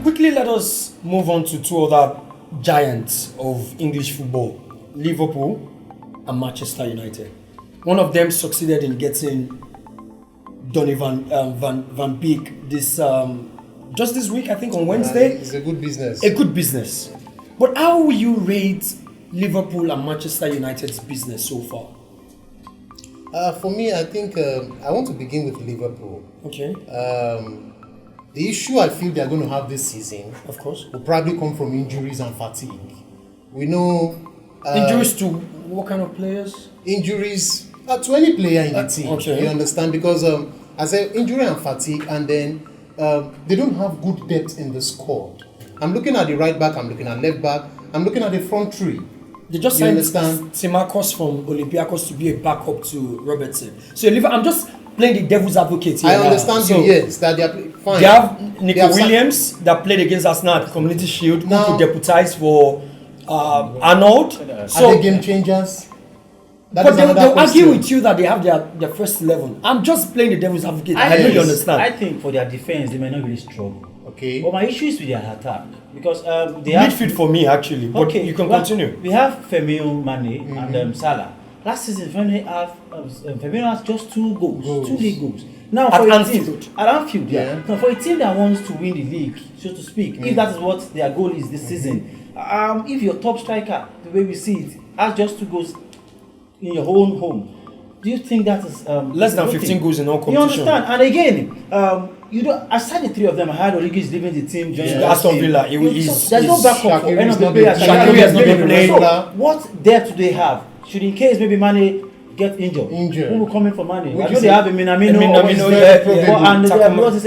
Quickly, let us move on to two other giants of English football, Liverpool and Manchester United. One of them succeeded in getting Donny van Beek just this week, I think on Wednesday. It's a good business. A good business. But how will you rate Liverpool and Manchester United's business so far? For me, I think I want to begin with Liverpool. Okay. The issue I feel they're going to have this season, Of course. will probably come from injuries and fatigue. We know Injuries to what kind of players? injuries to any player in the team. Okay. You understand? Because I say injury and fatigue, and then they don't have good depth in the squad. I'm looking at the right back, I'm looking at left back, I'm looking at the front three. They just You signed understand? Simakos from Olympiacos to be a backup to Robertson. So I'm just playing the devil's advocate here. I now. understand So, you, yes, that they are fine. They have Nico They have Williams that played against Arsenal at Community Shield, Now- who could deputize for Arnold. Are So, they game changers? That but is they'll another argue question. with you that they have their first 11. I'm just playing the devil's advocate. I know you understand. I think for their defense, they may not really struggle. Okay. But my issue is with their attack because they have Midfield for me, actually. But okay. you can well, continue. We have Firmino, Mane, and Salah. Last season, Firmino has just 2 goals, 2 league goals. Now At for a Anfield. team, at Anfield, yeah. Yeah. Now for a team that wants to win the league, so to speak, if that is what their goal is this season, if your top striker, the way we see it, has just 2 goals in your own home, do you think that is Less than a good 15 thing? goals in all You competition. understand? And again, you don't. Aside the 3 of them, I heard Origi is leaving the team. Joining the Aston team. Villa, You know, is- there's no is- backup for Shaqiri any is of the not players. been- Shaqiri has not been playing. playing. So, what depth do they have? Should in case maybe Mane get injured, who will come in for Mane? Which I know is they a- have a Minamino, Minamino, and Takuma. what is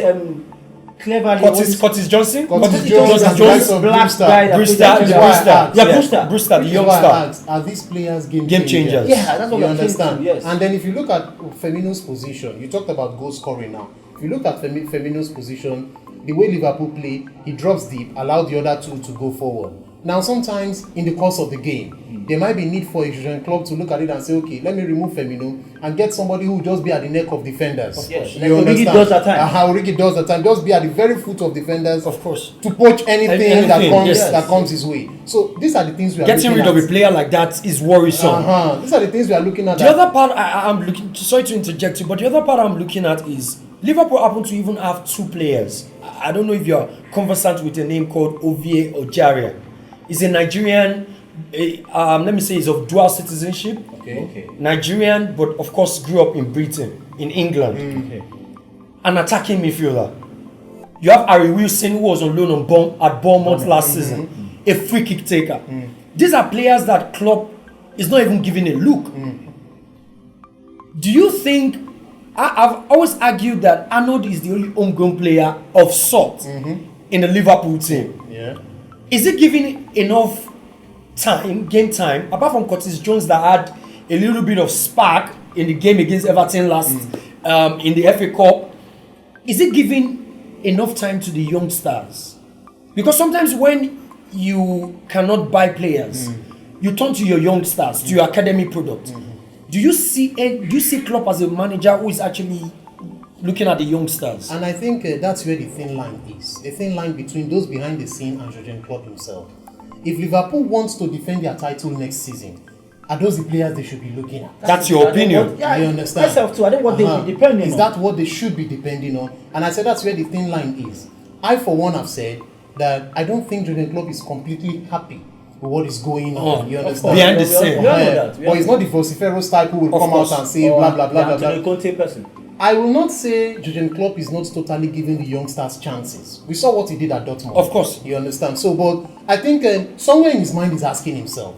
cleverly Curtis Johnson? Curtis Jones, and Jones, the likes of black Brewster. guy that Brewster, plays yeah, why I Brewster. asked. Yeah, Brewster. Brewster, the Which is why I youngster. asked, are these players game changers. Yeah, that's what You I'm saying understand? too, yes. And then if you look at Firmino's position, you talked about goal scoring now. If you look at Firmino's position, the way Liverpool play, he drops deep, allow the other 2 to go forward. Now, sometimes in the course of the game, there might be need for a Jurgen Klopp to look at it and say, okay, let me remove Firmino and get somebody who will just be at the neck of defenders. Yes, You like Origi understand? does at times. How Origi does at times, just be at the very foot of defenders. Of course. To poach anything, Anything, yes. that comes his way. So these are the things we are Getting looking rid of at. a player like that is worrisome. These are the things we are looking at. The other part I'm looking, sorry to interject you, but the other part I'm looking at is Liverpool happen to even have 2 players. I don't know if you're conversant with a name called Ovie Ojaria. He's a Nigerian, let me say he's of dual citizenship. Okay. Nigerian, but of course grew up in Britain, in England. Okay. An attacking midfielder. You have Harry Wilson, who was on loan at Bournemouth last season, a free kick taker. These are players that Klopp is not even giving a look. Do you think, I've always argued that Arnold is the only homegrown player of sort in the Liverpool team. Yeah. Is it giving enough time, game time, apart from Curtis Jones that had a little bit of spark in the game against Everton last in the FA Cup? Is it giving enough time to the youngsters? Because sometimes when you cannot buy players, you turn to your youngsters, to your academy product. Do you see Klopp as a manager who is actually looking at the youngsters? And I think that's where the thin line is. The thin line between those behind the scene and Jurgen Klopp himself. If Liverpool wants to defend their title next season, are those the players they should be looking at? That's your opinion. Yeah, You understand? Myself too. I think what they will be depending Is on. that what they should be depending on? And I said that's where the thin line is. I, for one, have said that I don't think Jurgen Klopp is completely happy with what is going on. You understand? Behind the scene. We all know that. But he's not the vociferous type who will Of come course. out and say blah blah blah blah Antonio blah. Conte person. I will not say Jurgen Klopp is not totally giving the youngsters chances. We saw what he did at Dortmund. Of course. You understand? So, but I think somewhere in his mind he's asking himself,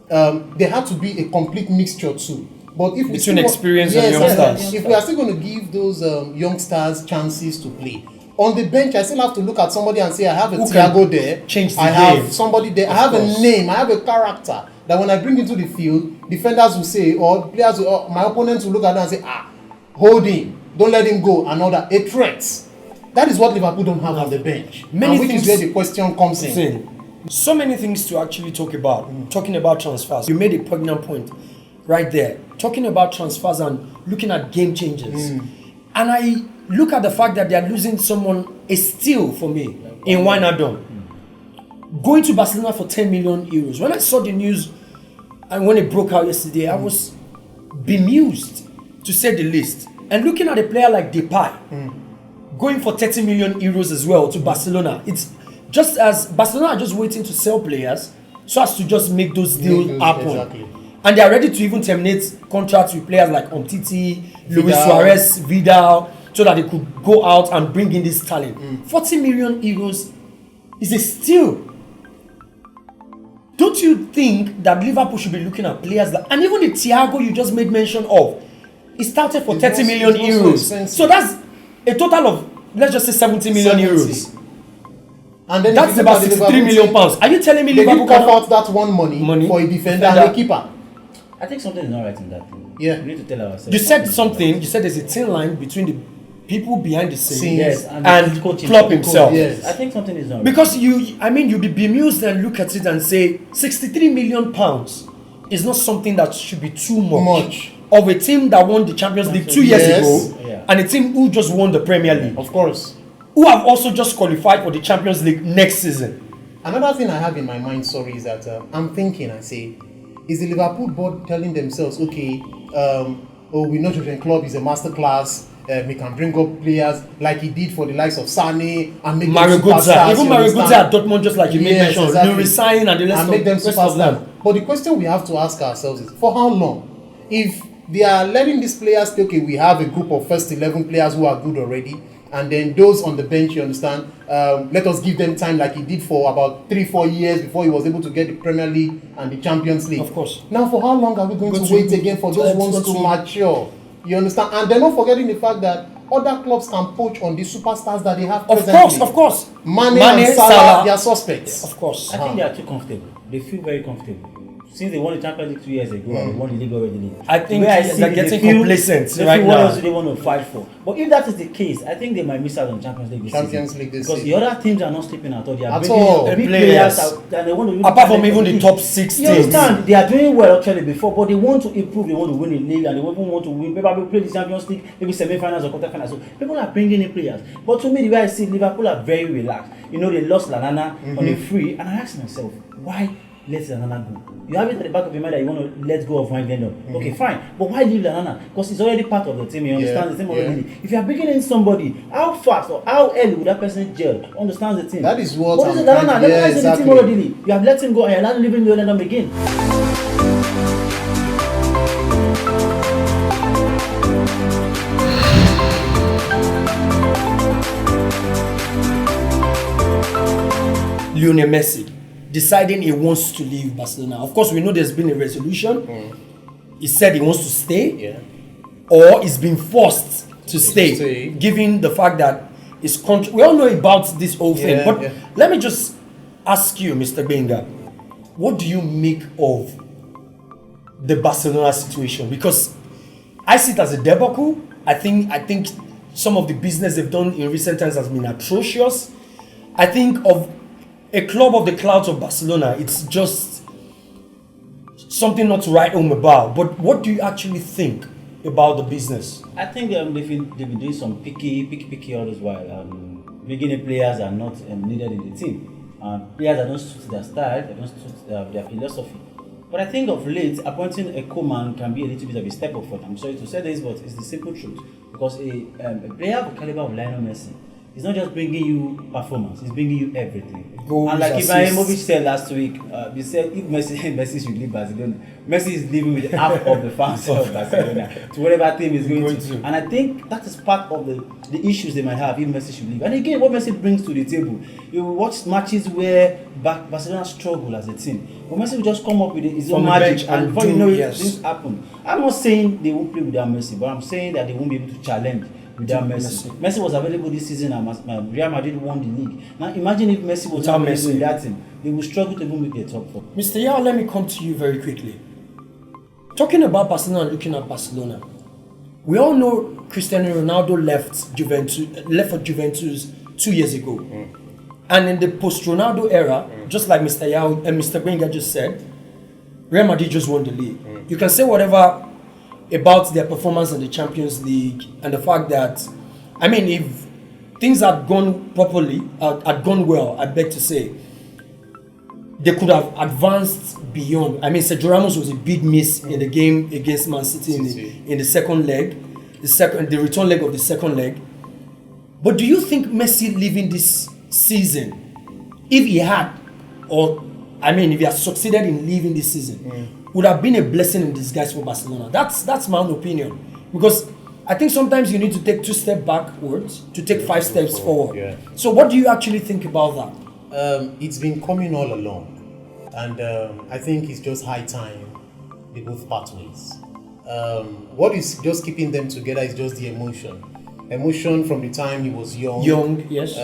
there had to be a complete mixture too. But if we Between still want- experience and Yes, youngsters. if we are still going to give those youngsters chances to play, on the bench I still have to look at somebody and say I have a Who can Thiago there, change the I game. have somebody there, I Of have course. a name, I have a character that when I bring into the field, defenders will say, or players, or my opponents will look at that and say, hold him, don't let him go, and all that. A threat. That is what Liverpool don't have on the bench. Many And which things- is where the question comes in. Thing. So many things to actually talk about. Talking about transfers, you made a poignant point right there. Talking about transfers and looking at game changers, and I look at the fact that they are losing someone, a steal for me, in Wijnaldum. Going to Barcelona for 10 million euros. When I saw the news and when it broke out yesterday, I was bemused, to say the least. And looking at a player like Depay, going for 30 million euros as well to Barcelona, it's just as Barcelona are just waiting to sell players so as to just make those deals happen. Exactly. And they are ready to even terminate contracts with players like Umtiti, Luis Vidal. Suarez, Vidal, so that they could go out and bring in this talent. 40 million euros is a steal. Don't you think that Liverpool should be looking at players that, and even the Thiago you just made mention of, he started for 30 million euros. So that's a total of, let's just say 70 million euros. And then That's about 63 million pounds. Are you telling me they Liverpool did cough cannot? out that money for a defender and a keeper? I think something is not right in that. Yeah. We need to tell ourselves. You said something. You said there's a thin line between the people behind the scene Yes, and the coach Klopp himself. Yes. I think something is not right. Because you'll be bemused and look at it and say 63 million pounds is not something that should be too much of a team that won the Champions League 2 years ago, and a team who just won the Premier League, Of course. who have also just qualified for the Champions League next season. Another thing I have in my mind, sorry, is that I'm thinking, I say, is the Liverpool board telling themselves, okay, we know Jurgen Klopp is a masterclass, we can bring up players like he did for the likes of Sané and make Mario them Götze, superstars. even you Mario Götze understand? at Dortmund, just like you made mention, exactly. resign and the rest and make them rest of them. superstars. But the question we have to ask ourselves is, for how long? If they are letting these players say, okay, we have a group of first 11 players who are good already, and then those on the bench, you understand, let us give them time like he did for about 3-4 years before he was able to get the Premier League and the Champions League. Of course. Now, for how long are we going to wait again for those ones to mature? You understand? And they're not forgetting the fact that other clubs can poach on the superstars that they have presently. Of course. Mane and Salah, they are suspects. Of course. I think they are too comfortable. They feel very comfortable. Since they won the Champions League 2 years ago and they won the league already. I think The way I see they're it, getting they feel- complacent they right feel what now. else do they want to fight for? But if that is the case, I think they might miss out on Champions League this season. Because the other teams are not sleeping at all. They are At bringing all. big The players players. out and they want to win Apart from Champions even the League. top 6 You teams. understand? They are doing well actually before, but they want to improve. They want to win the league and they even want to win. Maybe play the Champions League, maybe semi-finals or quarter-finals. So people are bringing in players. But to me, the way I see it, Liverpool are very relaxed. You know, they lost Lanana on a free, and I asked myself, why let Lanana go? You have it at the back of your mind that you want to let go of Wijnaldum. Okay, fine. But why leave Lanana? Because he's already part of the team. You understand the team already. If you are bringing in somebody, how fast or how early would that person gel? Understands the team. That is what But I'm is Lanana? trying to- Lanana is in the exactly. team already. You have let him go and you're not leaving Wijnaldum again. Lionel Messi deciding he wants to leave Barcelona. Of course, we know there's been a resolution. He said he wants to stay, or he's been forced to stay, given the fact that his country. We all know about this whole thing, but let me just ask you, Mr. Benga, what do you make of the Barcelona situation? Because I see it as a debacle. I think some of the business they've done in recent times has been atrocious. I think of a club of the clouds of Barcelona, it's just something not to write home about. But what do you actually think about the business? I think they've been doing some picky all this while. Bringing in players are not needed in the team. Players that don't suit their style, that don't suit their philosophy. But I think of late, appointing a co-man can be a little bit of a step up for them. I'm sorry to say this, but it's the simple truth. Because a player of the caliber of Lionel Messi is not just bringing you performance, it's bringing you everything. Goals, and like assists. Ibrahimovic said last week, he said if Messi should leave Barcelona, Messi is leaving with half of the fans of Barcelona to whatever team is going to. And I think that is part of the issues they might have if Messi should leave. And again, what Messi brings to the table, you will watch matches where Barcelona struggle as a team, but Messi will just come up with his own magic, and before you know it, things happen. I'm not saying they won't play without Messi, but I'm saying that they won't be able to challenge without Messi. Messi was available this season and Real Madrid won the league. Now imagine if Messi was not available in that team, they would struggle to even make the top four. Mr. Yao, let me come to you very quickly. Talking about Barcelona and looking at Barcelona, we all know Cristiano Ronaldo left for Juventus 2 years ago. And in the post-Ronaldo era, just like Mr. Yao and Mr. Benga just said, Real Madrid just won the league. You can say whatever about their performance in the Champions League and the fact that I mean, if things had gone properly, had gone well, I beg to say, they could have advanced beyond. I mean, Sergio Ramos was a big miss in the game against Man City in the second leg, the return leg of the second leg. But do you think Messi leaving this season, if he had, if he had succeeded in leaving this season, would have been a blessing in disguise for Barcelona? That's my own opinion. Because I think sometimes you need to take 2 steps backwards to take 5 steps forward. Yeah. So what do you actually think about that? It's been coming all along. And I think it's just high time they both part ways. What is just keeping them together is just the emotion. Emotion from the time he was young. Young, yes.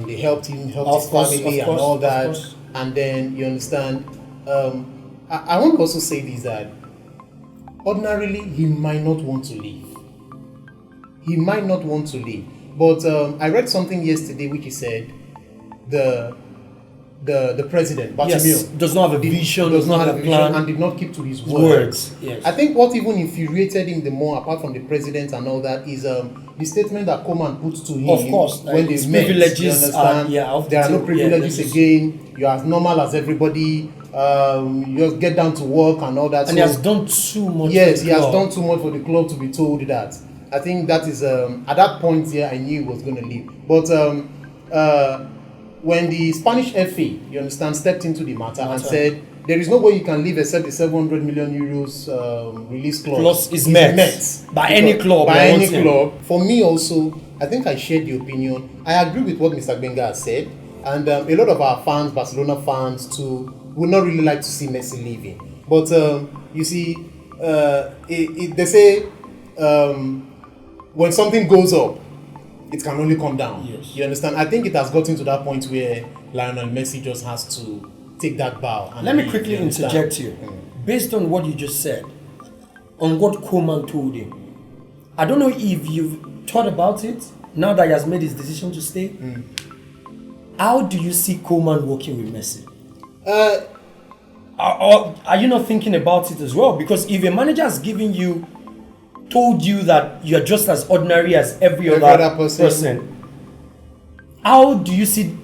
They helped him, helped Of his course, family of and course, all of that. course. And then you understand. I want to also say this, that ordinarily he might not want to leave. He might not want to leave. But I read something yesterday which he said the president, Bartomeu, Yes, does not have a vision, does not have a plan, vision, and did not keep to his words. Yes. I think what even infuriated him the more, apart from the president and all that, is the statement that Koeman put to him. Of course, when his they met. privileges You understand? of the there are no team, privileges yes. again. You're as normal as everybody. You just get down to work and all that. And he has done too much. Yes, for he the has club. done too much for the club to be told that. I think that is at that point here I knew he was going to leave. But when the Spanish FA, you understand, stepped into the matter and said there is no way you can leave except the 700 million euros release clause. Plus is met by any club. By any club. For me also, I think I shared the opinion. I agree with what Mr. Benga has said, and a lot of our fans, Barcelona fans too, would not really like to see Messi leaving. But you see, they say when something goes up, it can only come down. Yes. You understand? I think it has gotten to that point where Lionel Messi just has to take that bow. And Let me leave, quickly you understand? interject you. Based on what you just said, on what Koeman told him, I don't know if you've thought about it now that he has made his decision to stay. How do you see Koeman working with Messi? Are you not thinking about it as well? Because if a manager has told you that you're just as ordinary as every other person, how do you see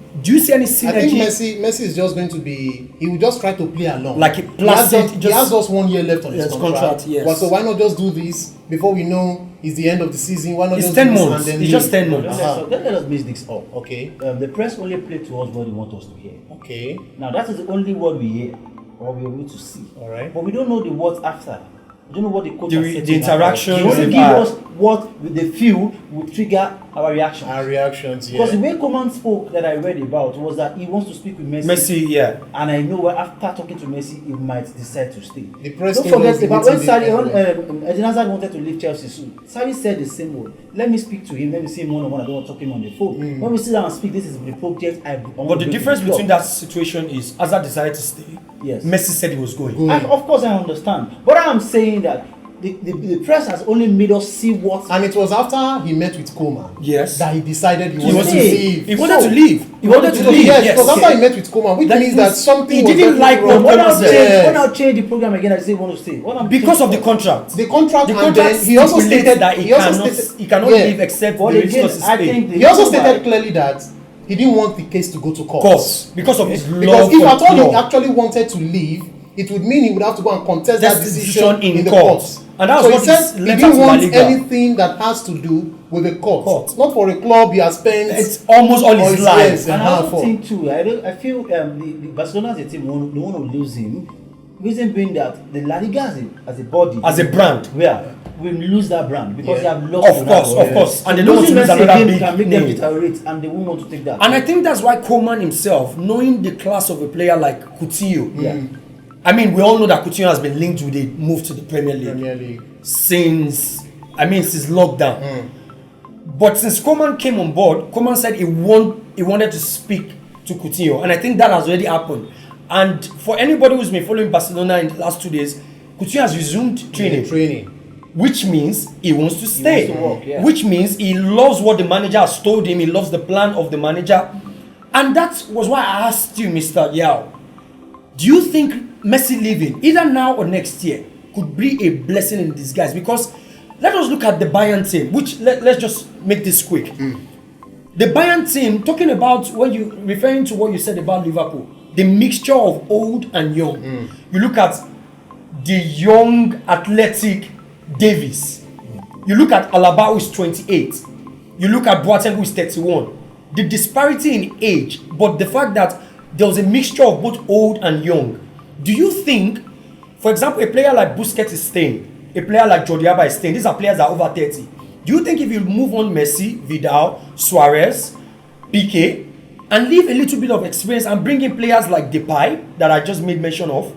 any synergy? I think Messi is just going to be, he will just try to play along. Like a placid, he has just 1 year left on his contract. Yes. Well, so why not just do this before we know it's the end of the season? Why not It's just 10 do this months. and then It's just 10 months. So let us mix this up. Okay. The press only play to us what they want us to hear. Okay. Now that is the only word we hear or we're able to see. All right. But we don't know the words after. We don't know what the coach has said. The interactions. They only give us what they feel will trigger our reactions. Our reactions, yeah. Because the way Koeman spoke that I read about was that he wants to speak with Messi. Messi, yeah. And I know after talking to Messi, he might decide to stay. The press Don't forget about when Eden Hazard wanted to leave Chelsea soon. Sarri said the same word. Let me speak to him. Let me see him one-on-one. I don't want to talk to him on the phone. When we sit down and speak, this is the project I want. But the difference between that situation is Hazard decided to stay. Yes. Messi said he was going. And of course, I understand. But I'm saying that the press has only made us see what. And it was after he met with Koeman. Yes. That he decided he He wanted to leave. He wanted to leave. He wanted to leave. Yes, Yes. because after he met with Koeman, which means that something he was didn't like definitely what wrong. Koeman said. When I change the program again, I say want to stay. Because of the contract. The contract, The and contract then he also stipulated stated that he cannot leave except But the again, resources I paid. think He also stated clearly that he didn't want the case to go to court. Course, because of his Because love if for at the all he club. actually wanted to leave, it would mean he would have to go and contest That's that the decision decision in the court. courts. And that was so what he his said he letter didn't to want La Liga. anything that has to do with the court. Not for a club he has spent. It's almost all his life. years And and I half also for. think too, I feel the Barcelona as a team, they want to lose him. Reason being that the La Liga as a body, As a brand. we lose that brand because Yeah. they have lost. Of course, Ronaldo. of course. So And they don't want to losing lose Messi another again big can make them name. deteriorate, and they won't want to take that. And I think that's why Koeman himself, knowing the class of a player like Coutinho, I mean, we all know that Coutinho has been linked with a move to the Premier League since lockdown. But since Koeman came on board, Koeman said he wanted to speak to Coutinho, and I think that has already happened. And for anybody who's been following Barcelona in the last 2 days, Coutinho has resumed training. Which means he wants to stay. He wants to work, yeah. Which means he loves what the manager has told him. He loves the plan of the manager. And that was why I asked you, Mr. Yao, do you think Messi leaving, either now or next year, could be a blessing in disguise? Because let us look at the Bayern team, which let's just make this quick. The Bayern team, talking about referring to what you said about Liverpool, the mixture of old and young. You look at the young, athletic Davies. You look at Alaba, who is 28. You look at Boateng, who is 31. The disparity in age, but the fact that there was a mixture of both old and young. Do you think, for example, a player like Busquets is staying, a player like Jordi Alba is staying, these are players that are over 30. Do you think if you move on Messi, Vidal, Suarez, Piqué, and leave a little bit of experience and bring in players like Depay, that I just made mention of,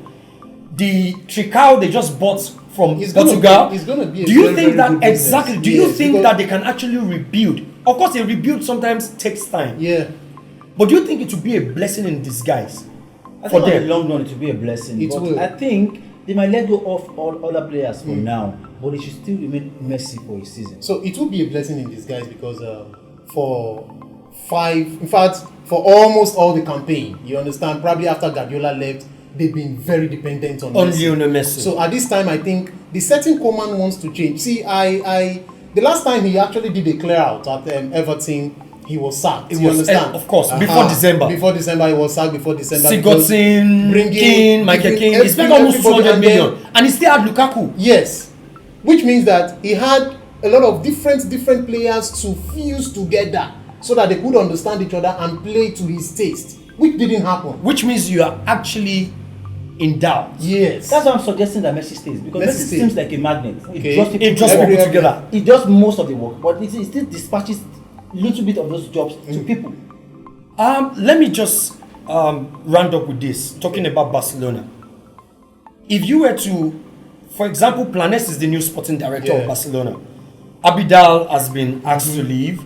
the Tricao they just bought from Portugal, do you think that exactly? Do you think that they can actually rebuild? Of course, a rebuild sometimes takes time. Yeah. But do you think it will be a blessing in disguise? I think in the long run it will be a blessing. It will. I think they might let go of all other players for now, but it should still remain Messi for a season. So it will be a blessing in disguise because for almost all the campaign, you understand, probably after Guardiola left, they've been very dependent on Lionel Messi. So at this time, I think the setting Koeman wants to change. See, the last time he actually did a clear out at Everton, he was sacked. You understand? Of course, before December. Before December, he was sacked. Before December, Sigurdsson, Keane, Michael Keane. He spent almost 200 million, and he still had Lukaku. Yes, which means that he had a lot of different players to fuse together so that they could understand each other and play to his taste, which didn't happen. Which means you are actually in doubt. Yes. That's why I'm suggesting that Messi stays, because Messi seems like a magnet. Okay. It just works together. He does most of the work, but it still dispatches a little bit of those jobs to people. Let me just round up with this, talking about Barcelona. If you were to, for example, Planes is the new sporting director of Barcelona. Abidal has been asked to leave,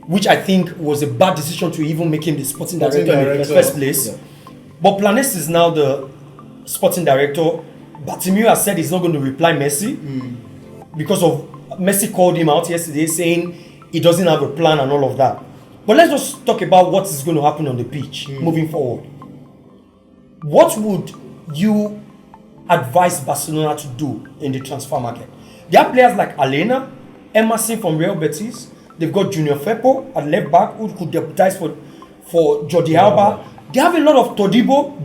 which I think was a bad decision to even make him the sporting director in the first place. Yeah. But Planes is now the sporting director. Bartomeu has said he's not going to reply Messi because of Messi called him out yesterday saying he doesn't have a plan and all of that. But let's just talk about what is going to happen on the pitch moving forward. What would you advise Barcelona to do in the transfer market? There are players like Alena, Emerson from Real Betis. They've got Junior Firpo at left back who could deputize for Jordi Alba. They have a lot of Todibo,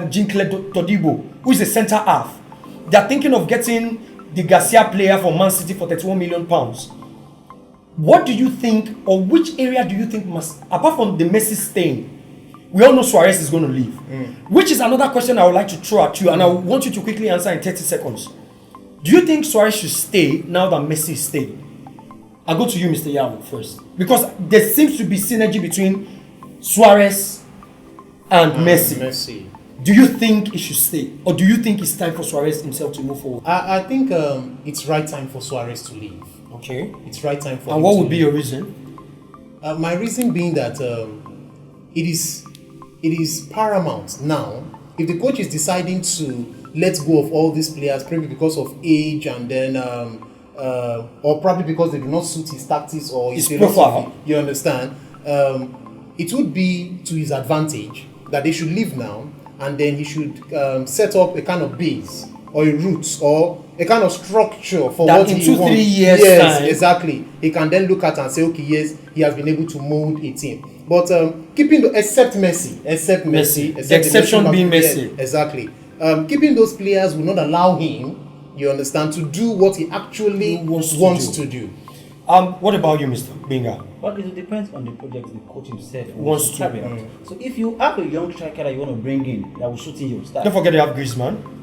Jean-Claude Todibo, who is a centre half. They are thinking of getting the Garcia player from Man City for £31 million. What do you think, or which area do you think must, apart from the Messi staying, we all know Suarez is going to leave, which is another question I would like to throw at you, and I want you to quickly answer in 30 seconds. Do you think Suarez should stay now that Messi is staying? I'll go to you, Mr. Yao, first. Because there seems to be synergy between Suarez and Messi. Do you think he should stay? Or do you think it's time for Suarez himself to move forward? I think it's right time for Suarez to leave. Okay. It's right time for him And what to would be leave. your reason? My reason being that it is paramount now. If the coach is deciding to let go of all these players, probably because of age and then or probably because they do not suit his tactics or his philosophy, you understand? It would be to his advantage that they should leave now, and then he should set up a kind of base or a route or a kind of structure for that what in he 2-3 wants. years Yes, time. exactly. He can then look at and say, okay, yes, he has been able to mold a team. But keeping except Messi, The exception being Messi. Yeah, exactly. Keeping those players will not allow him, you understand, to do what he actually wants to do. What about you, Mr. Binga? Well, it depends on the project the coach himself Wants to carry out. So if you have a young striker that you want to bring in that will suit in your style, Don't forget they have Griezmann.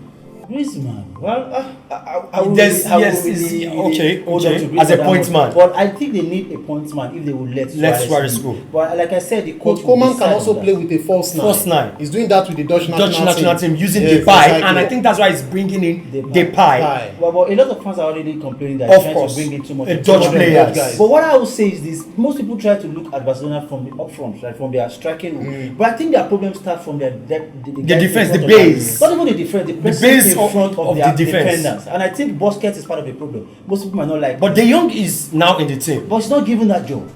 Griezmann. Well, I will Yes, really okay, hold on to Griezmann as a that point much. man. But I think they need a point man if they will let Suarez go. But like I said, the Coach coach will Koeman decide can also on play that. with a false nine. False nine. He's doing that with the Dutch national team using Yes, Depay, exactly. and I think that's why he's bringing in Depay. Depay. But a lot of fans are already complaining that Of trying course. to bring in too much A of Dutch too much of player. Dutch guys. But what I will say is this: most people try to look at Barcelona from the up front, right, from their striking room. But I think their problems start from their the defense, the front of base. Not even the defense, the pressing base in front of of their the defense. defenders. And I think Busquets is part of the problem. Most people might not like, But De Jong is now in the team. but he's not given that job.